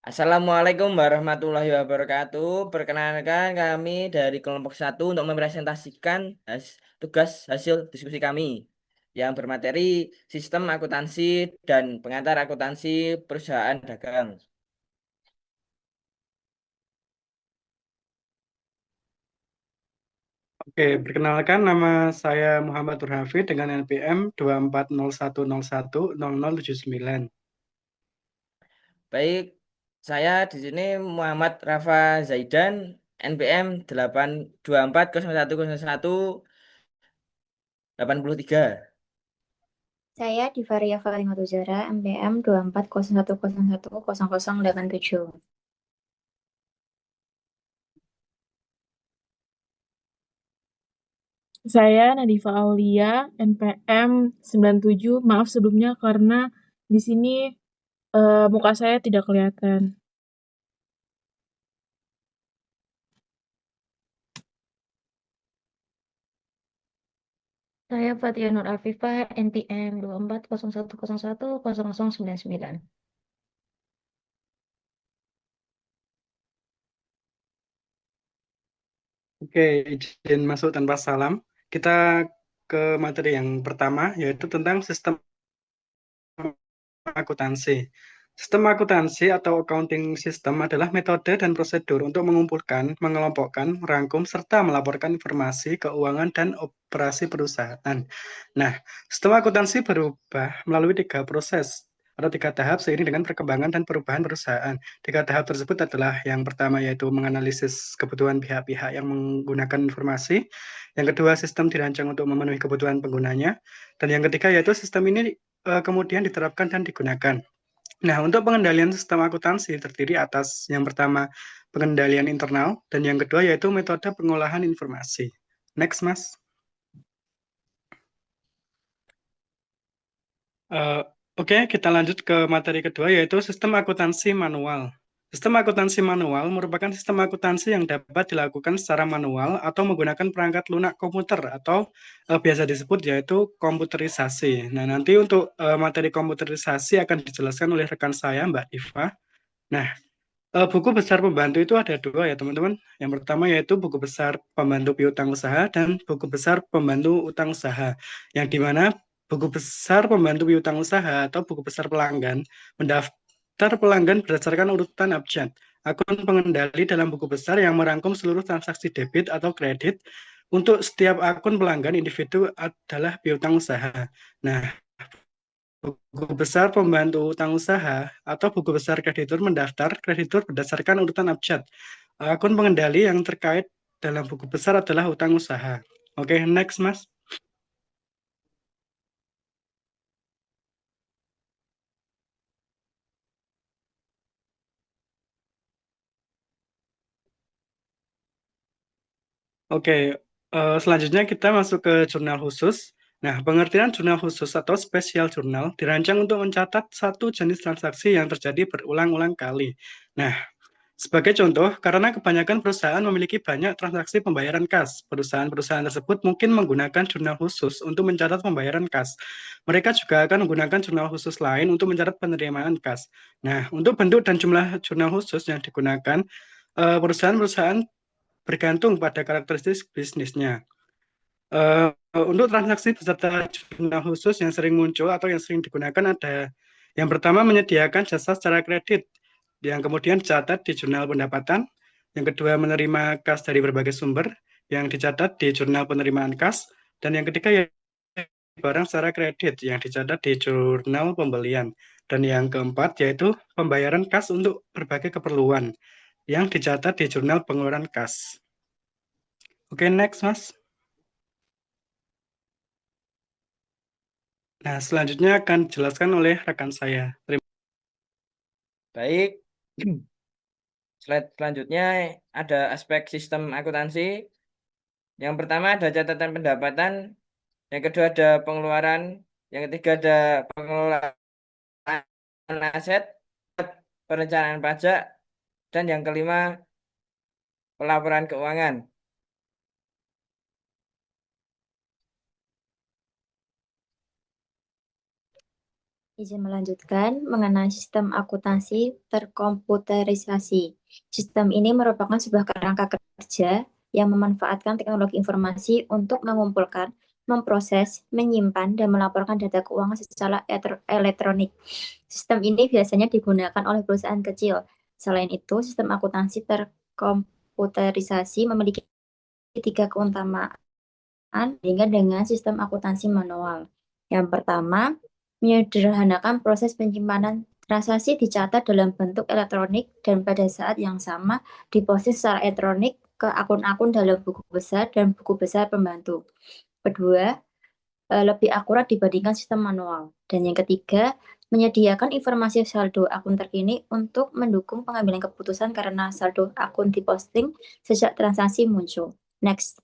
Assalamualaikum warahmatullahi wabarakatuh. Perkenalkan kami dari kelompok satu untuk mempresentasikan tugas hasil diskusi kami yang bermateri sistem akuntansi dan pengantar akuntansi perusahaan dagang. Oke, perkenalkan nama saya Muhammad Turhafid dengan NPM 2401010079. Baik, saya di sini Muhammad Rafa Zaidan, NPM 824010183. Saya Divaria Fatimah MPM 2401010087. Saya Nadifa Aulia, NPM 97. Maaf sebelumnya karena di sini muka saya tidak kelihatan. Saya Fatia Nur Afifah, NPM 2401010099. Oke, izin masuk tanpa salam. Kita ke materi yang pertama, yaitu tentang sistem akuntansi. Sistem akuntansi atau accounting system adalah metode dan prosedur untuk mengumpulkan, mengelompokkan, merangkum, serta melaporkan informasi keuangan dan operasi perusahaan. Nah, sistem akuntansi berubah melalui tiga proses atau tiga tahap seiring dengan perkembangan dan perubahan perusahaan. Tiga tahap tersebut adalah yang pertama yaitu menganalisis kebutuhan pihak-pihak yang menggunakan informasi. Yang kedua, sistem dirancang untuk memenuhi kebutuhan penggunanya. Dan yang ketiga yaitu sistem ini kemudian diterapkan dan digunakan. Nah, untuk pengendalian sistem akuntansi terdiri atas yang pertama pengendalian internal dan yang kedua yaitu metode pengolahan informasi. Next, Mas. Oke, kita lanjut ke materi kedua yaitu sistem akuntansi manual. Sistem akuntansi manual merupakan sistem akuntansi yang dapat dilakukan secara manual atau menggunakan perangkat lunak komputer atau biasa disebut yaitu komputerisasi. Nah, nanti untuk materi komputerisasi akan dijelaskan oleh rekan saya, Mbak Diva. Nah, buku besar pembantu itu ada dua ya, teman-teman. Yang pertama yaitu buku besar pembantu piutang usaha dan buku besar pembantu utang usaha. Yang dimana buku besar pembantu piutang usaha atau buku besar pelanggan mendaftar pelanggan berdasarkan urutan abjad. Akun pengendali dalam buku besar yang merangkum seluruh transaksi debit atau kredit untuk setiap akun pelanggan individu adalah piutang usaha. Nah, buku besar pembantu utang usaha atau buku besar kreditur mendaftar kreditur berdasarkan urutan abjad. Akun pengendali yang terkait dalam buku besar adalah utang usaha. Oke, next, Mas. Oke, selanjutnya kita masuk ke jurnal khusus. Nah, pengertian jurnal khusus atau spesial jurnal dirancang untuk mencatat satu jenis transaksi yang terjadi berulang-ulang kali. Nah, sebagai contoh, karena kebanyakan perusahaan memiliki banyak transaksi pembayaran kas, perusahaan-perusahaan tersebut mungkin menggunakan jurnal khusus untuk mencatat pembayaran kas. Mereka juga akan menggunakan jurnal khusus lain untuk mencatat penerimaan kas. Nah, untuk bentuk dan jumlah jurnal khusus yang digunakan, perusahaan-perusahaan bergantung pada karakteristik bisnisnya. Untuk transaksi beserta jurnal khusus yang sering muncul atau yang sering digunakan ada yang pertama menyediakan jasa secara kredit, yang kemudian dicatat di jurnal pendapatan, yang kedua menerima kas dari berbagai sumber, yang dicatat di jurnal penerimaan kas, dan yang ketiga ya barang secara kredit yang dicatat di jurnal pembelian, dan yang keempat yaitu pembayaran kas untuk berbagai keperluan yang dicatat di jurnal pengeluaran kas. Oke, next, Mas. Nah, selanjutnya akan dijelaskan oleh rekan saya. Terima Baik, slide selanjutnya ada aspek sistem akuntansi. Yang pertama ada catatan pendapatan, yang kedua ada pengeluaran, yang ketiga ada pengelolaan aset, perencanaan pajak, dan yang kelima pelaporan keuangan. Izin melanjutkan mengenai sistem akuntansi terkomputerisasi. Sistem ini merupakan sebuah kerangka kerja yang memanfaatkan teknologi informasi untuk mengumpulkan, memproses, menyimpan, dan melaporkan data keuangan secara elektronik. Sistem ini biasanya digunakan oleh perusahaan kecil. Selain itu, sistem akuntansi terkomputerisasi memiliki 3 keutamaan dengan sistem akuntansi manual. Yang pertama, menyederhanakan proses penyimpanan transaksi dicatat dalam bentuk elektronik dan pada saat yang sama diproses secara elektronik ke akun-akun dalam buku besar dan buku besar pembantu. Kedua, lebih akurat dibandingkan sistem manual. Dan yang ketiga, menyediakan informasi saldo akun terkini untuk mendukung pengambilan keputusan karena saldo akun diposting sejak transaksi muncul. Next.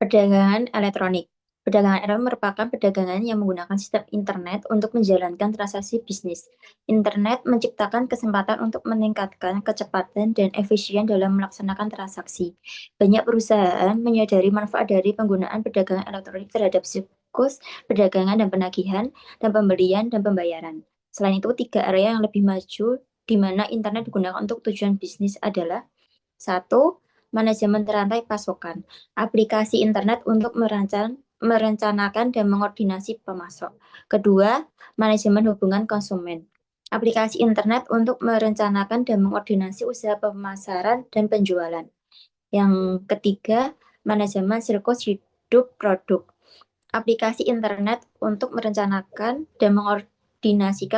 Perdagangan elektronik. Perdagangan elektronik merupakan perdagangan yang menggunakan sistem internet untuk menjalankan transaksi bisnis. Internet menciptakan kesempatan untuk meningkatkan kecepatan dan efisien dalam melaksanakan transaksi. Banyak perusahaan menyadari manfaat dari penggunaan perdagangan elektronik terhadap siklus perdagangan dan penagihan, dan pembelian dan pembayaran. Selain itu, 3 area yang lebih maju di mana internet digunakan untuk tujuan bisnis adalah: 1. Manajemen rantai pasokan. Aplikasi internet untuk merencanakan dan mengordinasi pemasok. Kedua, manajemen hubungan konsumen. Aplikasi internet untuk merencanakan dan mengordinasi usaha pemasaran dan penjualan. Yang ketiga, manajemen siklus hidup produk. Aplikasi internet untuk merencanakan dan mengordinasikan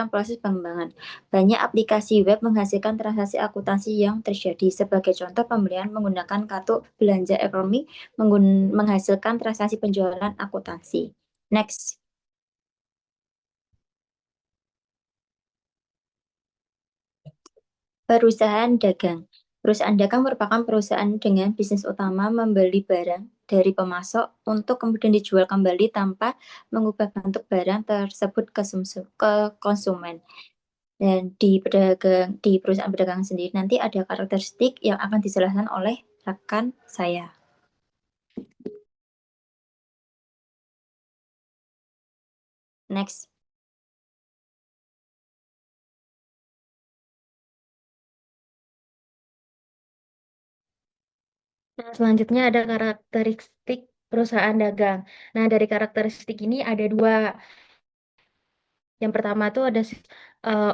proses pengembangan. Banyak aplikasi web menghasilkan transaksi akuntansi yang terjadi. Sebagai contoh, pembelian menggunakan kartu belanja ekonomi menghasilkan transaksi penjualan akuntansi. Next. Perusahaan dagang. Perusahaan dagang merupakan perusahaan dengan bisnis utama membeli barang dari pemasok untuk kemudian dijual kembali tanpa mengubah bentuk barang tersebut ke konsumen. Dan di perusahaan perdagangan sendiri nanti ada karakteristik yang akan dijelaskan oleh rekan saya. Next. Nah, selanjutnya ada karakteristik perusahaan dagang. Nah, dari karakteristik ini ada 2. Yang pertama tuh ada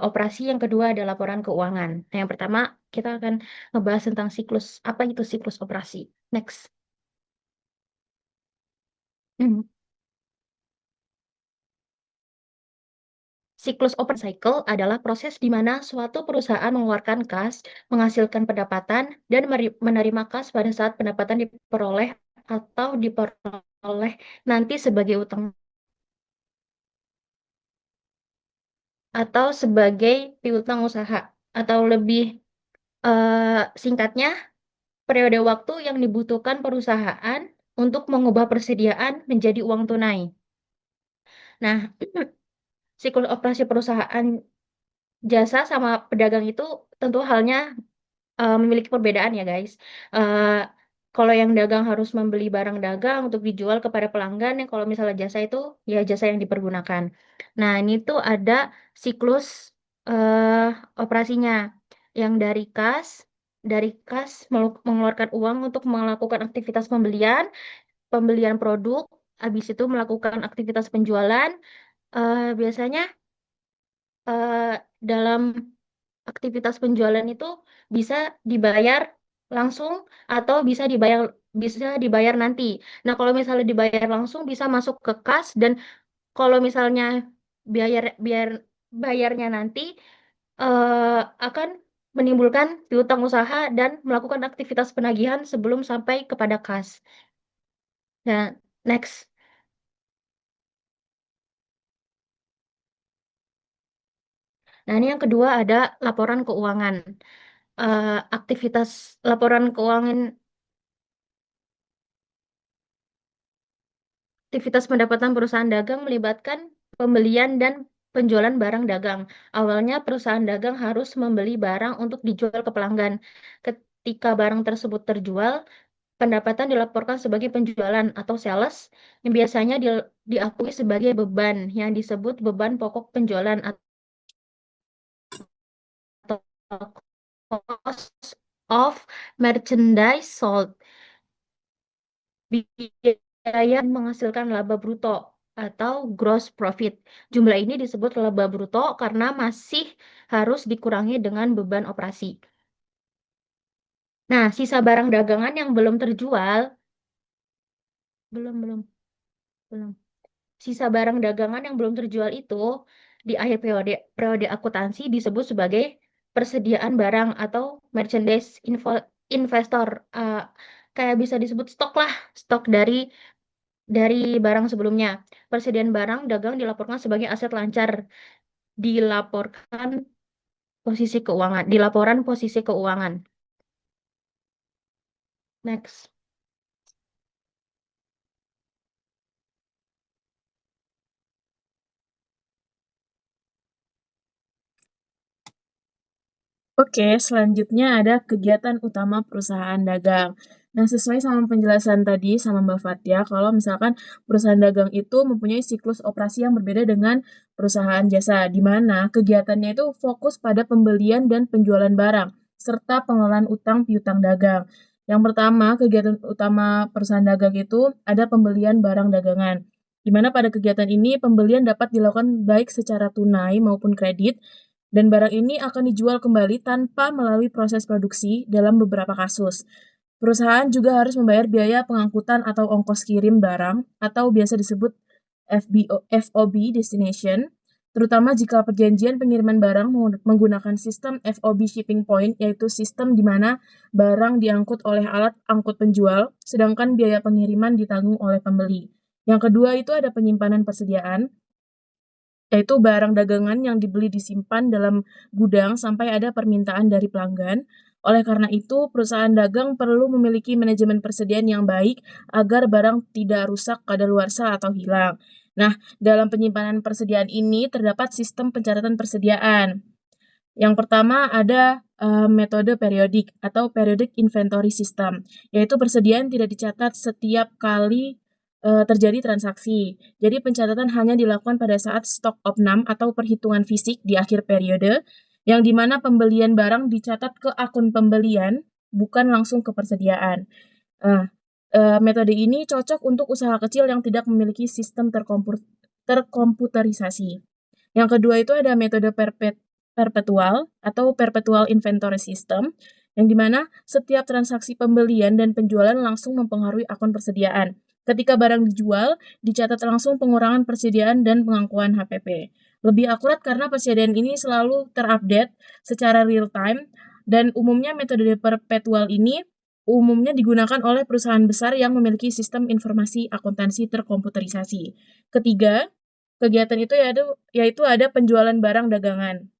operasi, yang kedua ada laporan keuangan. Nah, yang pertama kita akan ngebahas tentang siklus. Apa itu siklus operasi? Next. Siklus open cycle adalah proses di mana suatu perusahaan mengeluarkan kas, menghasilkan pendapatan, dan menerima kas pada saat pendapatan diperoleh atau diperoleh nanti sebagai utang atau sebagai piutang usaha, atau lebih singkatnya, periode waktu yang dibutuhkan perusahaan untuk mengubah persediaan menjadi uang tunai. Nah, siklus operasi perusahaan jasa sama pedagang itu tentu halnya memiliki perbedaan ya guys. Kalau yang dagang harus membeli barang dagang untuk dijual kepada pelanggan, yang kalau misalnya jasa itu ya jasa yang dipergunakan. Nah, ini tuh ada siklus operasinya yang dari kas mengeluarkan uang untuk melakukan aktivitas pembelian produk, habis itu melakukan aktivitas penjualan. Biasanya dalam aktivitas penjualan itu bisa dibayar langsung atau bisa dibayar nanti. Nah, kalau misalnya dibayar langsung bisa masuk ke kas, dan kalau misalnya bayarnya nanti akan menimbulkan piutang usaha dan melakukan aktivitas penagihan sebelum sampai kepada kas. Nah, next. Nah, ini yang kedua ada laporan keuangan. Aktivitas laporan keuangan, aktivitas pendapatan perusahaan dagang melibatkan pembelian dan penjualan barang dagang. Awalnya perusahaan dagang harus membeli barang untuk dijual ke pelanggan. Ketika barang tersebut terjual, pendapatan dilaporkan sebagai penjualan atau sales yang biasanya diakui sebagai beban yang disebut beban pokok penjualan atau cost of merchandise sold. Biaya yang menghasilkan laba bruto atau gross profit. Jumlah ini disebut laba bruto karena masih harus dikurangi dengan beban operasi. Nah, sisa barang dagangan yang belum terjual, belum. Sisa barang dagangan yang belum terjual itu di akhir periode akuntansi disebut sebagai persediaan barang atau merchandise investor. Kayak bisa disebut stok lah, stok dari barang sebelumnya. Persediaan barang dagang dilaporkan sebagai aset lancar, dilaporkan di laporan posisi keuangan. Next. Oke, selanjutnya ada kegiatan utama perusahaan dagang. Nah, sesuai sama penjelasan tadi sama Mbak Fatia, kalau misalkan perusahaan dagang itu mempunyai siklus operasi yang berbeda dengan perusahaan jasa, di mana kegiatannya itu fokus pada pembelian dan penjualan barang, serta pengelolaan utang piutang dagang. Yang pertama, kegiatan utama perusahaan dagang itu ada pembelian barang dagangan, di mana pada kegiatan ini pembelian dapat dilakukan baik secara tunai maupun kredit, dan barang ini akan dijual kembali tanpa melalui proses produksi dalam beberapa kasus. Perusahaan juga harus membayar biaya pengangkutan atau ongkos kirim barang atau biasa disebut FOB destination, terutama jika perjanjian pengiriman barang menggunakan sistem FOB shipping point, yaitu sistem di mana barang diangkut oleh alat angkut penjual, sedangkan biaya pengiriman ditanggung oleh pembeli. Yang kedua itu ada penyimpanan persediaan, yaitu barang dagangan yang dibeli disimpan dalam gudang sampai ada permintaan dari pelanggan. Oleh karena itu, perusahaan dagang perlu memiliki manajemen persediaan yang baik agar barang tidak rusak kadaluarsa atau hilang. Nah, dalam penyimpanan persediaan ini terdapat sistem pencatatan persediaan. Yang pertama ada metode periodik atau periodic inventory system, yaitu persediaan tidak dicatat setiap kali terjadi transaksi. Jadi pencatatan hanya dilakukan pada saat stok opnam atau perhitungan fisik di akhir periode, yang dimana pembelian barang dicatat ke akun pembelian, bukan langsung ke persediaan. Metode ini cocok untuk usaha kecil yang tidak memiliki sistem terkomputerisasi. Yang kedua itu ada metode perpetual atau perpetual inventory system, yang dimana setiap transaksi pembelian dan penjualan langsung mempengaruhi akun persediaan. Ketika barang dijual, dicatat langsung pengurangan persediaan dan pengakuan HPP. Lebih akurat karena persediaan ini selalu terupdate secara real time, dan umumnya metode perpetual ini umumnya digunakan oleh perusahaan besar yang memiliki sistem informasi akuntansi terkomputerisasi. Ketiga, kegiatan itu yaitu ada penjualan barang dagangan.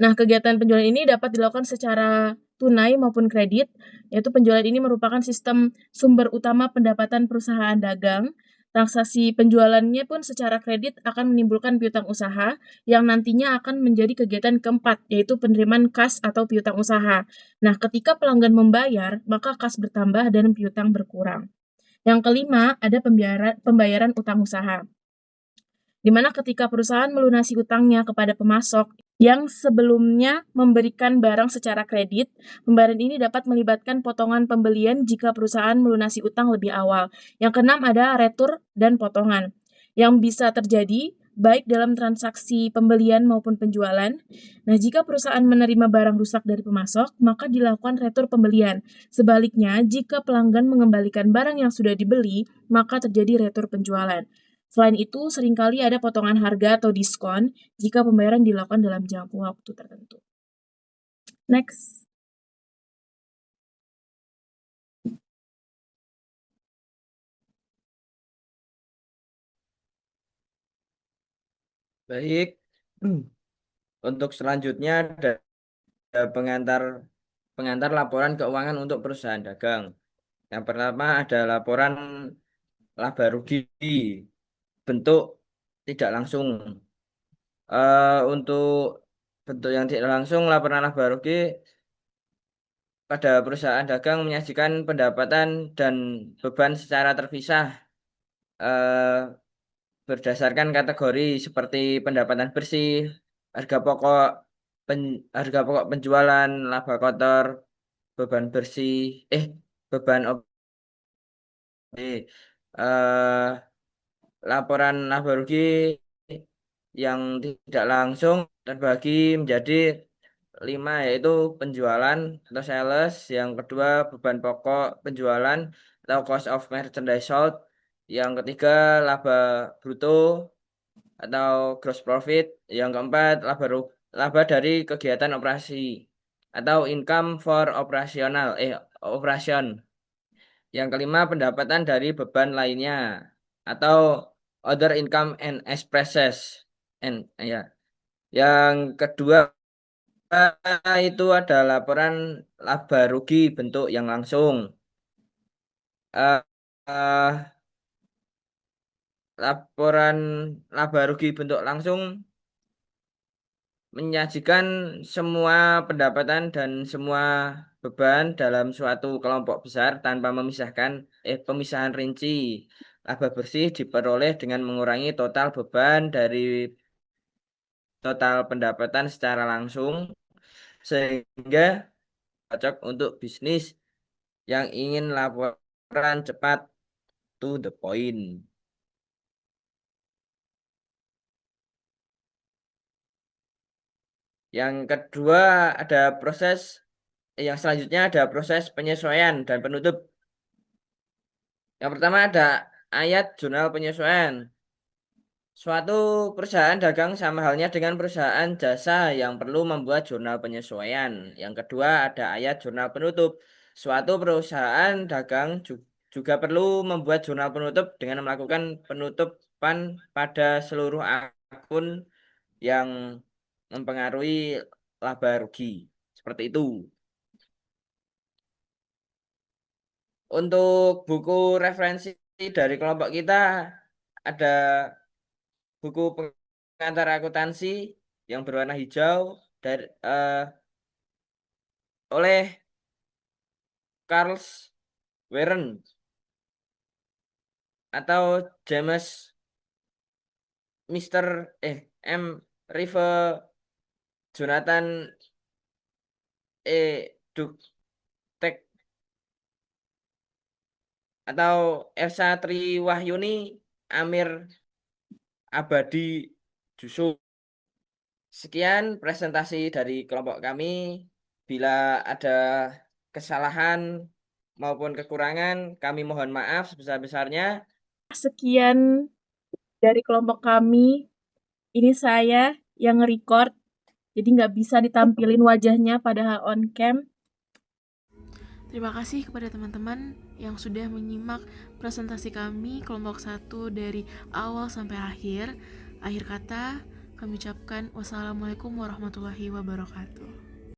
Nah, kegiatan penjualan ini dapat dilakukan secara tunai maupun kredit, yaitu penjualan ini merupakan sistem sumber utama pendapatan perusahaan dagang. Transaksi penjualannya pun secara kredit akan menimbulkan piutang usaha yang nantinya akan menjadi kegiatan keempat, yaitu penerimaan kas atau piutang usaha. Nah, ketika pelanggan membayar, maka kas bertambah dan piutang berkurang. Yang kelima, ada pembayaran utang usaha, di mana ketika perusahaan melunasi utangnya kepada pemasok yang sebelumnya memberikan barang secara kredit, pembayaran ini dapat melibatkan potongan pembelian jika perusahaan melunasi utang lebih awal. Yang keenam ada retur dan potongan, yang bisa terjadi baik dalam transaksi pembelian maupun penjualan. Nah, jika perusahaan menerima barang rusak dari pemasok, maka dilakukan retur pembelian. Sebaliknya, jika pelanggan mengembalikan barang yang sudah dibeli, maka terjadi retur penjualan. Selain itu, seringkali ada potongan harga atau diskon jika pembayaran dilakukan dalam jangka waktu tertentu. Next. Baik. Untuk selanjutnya ada pengantar laporan keuangan untuk perusahaan dagang. Yang pertama ada laporan laba rugi bentuk tidak langsung. Untuk bentuk yang tidak langsung, laporan laba rugi pada perusahaan dagang menyajikan pendapatan dan beban secara terpisah eh, berdasarkan kategori seperti pendapatan bersih, harga pokok, harga pokok penjualan, laba kotor, beban bersih, beban eh, laporan laba rugi yang tidak langsung terbagi menjadi 5, yaitu penjualan atau sales, yang kedua beban pokok penjualan atau cost of merchandise sold, yang ketiga laba bruto atau gross profit, yang keempat laba dari kegiatan operasi atau income for operation, yang kelima pendapatan dari beban lainnya atau other income and expenses, ya. Yang kedua itu ada laporan laba rugi bentuk yang langsung. Eh, eh, Laporan laba rugi bentuk langsung menyajikan semua pendapatan dan semua beban dalam suatu kelompok besar tanpa pemisahan rinci. Laba bersih diperoleh dengan mengurangi total beban dari total pendapatan secara langsung, sehingga cocok untuk bisnis yang ingin laporan cepat, to the point. Yang kedua yang selanjutnya ada proses penyesuaian dan penutup. Yang pertama ada ayat jurnal penyesuaian. Suatu perusahaan dagang sama halnya dengan perusahaan jasa yang perlu membuat jurnal penyesuaian. Yang kedua ada ayat jurnal penutup. Suatu perusahaan dagang juga perlu membuat jurnal penutup dengan melakukan penutupan pada seluruh akun yang mempengaruhi laba rugi. Seperti itu. Untuk buku referensi dari kelompok kita ada buku pengantar akuntansi yang berwarna hijau oleh Charles Warren atau James M. Rive Jonathan Duktek atau Elsa Triwahyuni Amir Abadi Jusuf. Sekian presentasi dari kelompok kami. Bila ada kesalahan maupun kekurangan, kami mohon maaf sebesar-besarnya. Sekian dari kelompok kami. Ini saya yang nge-record, jadi nggak bisa ditampilin wajahnya padahal on cam. Terima kasih kepada teman-teman yang sudah menyimak presentasi kami kelompok 1 dari awal sampai akhir. Akhir kata, kami ucapkan wassalamualaikum warahmatullahi wabarakatuh.